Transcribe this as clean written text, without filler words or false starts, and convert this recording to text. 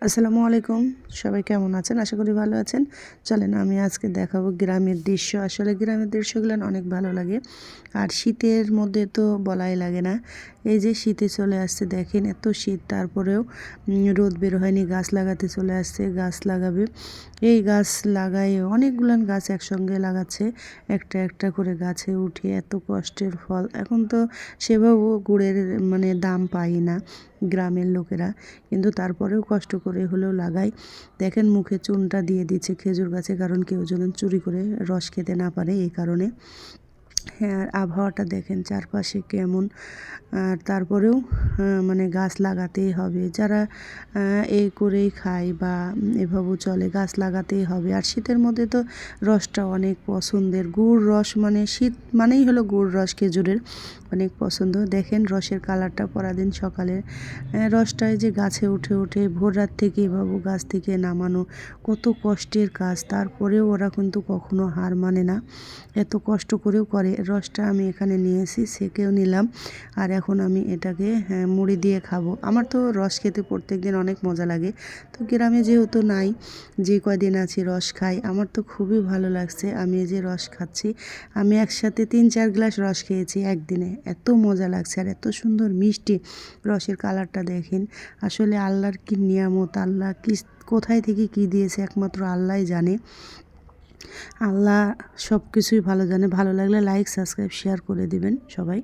আসসালামু আলাইকুম। সবাই কেমন আছেন? আশা করি ভালো আছেন। চলেন আমি আজকে দেখাবো গ্রামের দৃশ্য। আসলে গ্রামের দৃশ্যগুলো অনেক ভালো লাগে। আর শীতের মধ্যে তো বলাই লাগে না। এই যে শীতে চলে আসছে, দেখেন এত শীত, তারপরেও রোদ বের হয়নি, গাছ লাগাতে চলে আসছে, গাছ লাগাবে। এই গাছ লাগায় অনেকগুলান গাছ একসঙ্গে লাগাচ্ছে, একটা একটা করে গাছে উঠে, এত কষ্টের ফল। এখন তো সেভাবেও গুড়ের দাম পাই না গ্রামের লোকেরা, কিন্তু তারপরেও কষ্ট করে হলেও লাগাই। দেখেন মুখে চুনটা দিয়ে দিচ্ছে খেজুর গাছে, কারণ কেউ যেন চুরি করে রস খেতে না পারে, এই কারণে। হ্যাঁ, আর আবহাওয়াটা দেখেন চারপাশে কেমন। আর তারপরেও গাছ লাগাতেই হবে। যারা এই করেই খায় বা এভাবেও চলে, গাছ লাগাতেই হবে। আর শীতের মধ্যে তো রসটা অনেক পছন্দের। গুড় রস, শীত মানেই হলো গুড় রস, খেজুরের অনেক পছন্দ। দেখেন রসের কালারটা পরাদিন সকালে রসটায় যে গাছে উঠে উঠে ভোর রাত থেকে এভাবে গাছ থেকে নামানো কত কষ্টের কাজ। তারপরেও ওরা কিন্তু কখনো হার মানে না, এত কষ্ট করেও করে। রসটা আমি এখানে নিয়েছি, সেকেও নিলাম। আর এখন আমি এটাকে মুড়ি দিয়ে খাবো। আমার তো রস খেতে প্রত্যেকদিন অনেক মজা লাগে। তো গ্রামে যেহেতু নাই, যে কয়দিন আছি রস খাই, আমার তো খুবই ভালো লাগছে। আমি এই যে রস খাচ্ছি, আমি একসাথে 3-4 গ্লাস রস খেয়েছি একদিনে। এত মজা লাগছে আর এত সুন্দর মিষ্টি। রসের কালারটা দেখেন। আসলে আল্লাহর কি নিয়ামত, আল্লাহ কি কোথায় থেকে কি দিয়েছে একমাত্র আল্লাহই জানে। আল্লাহ সব কিছুই ভালো জানে। ভালো লাগলে লাইক, সাবস্ক্রাইব, শেয়ার করে দিবেন সবাই।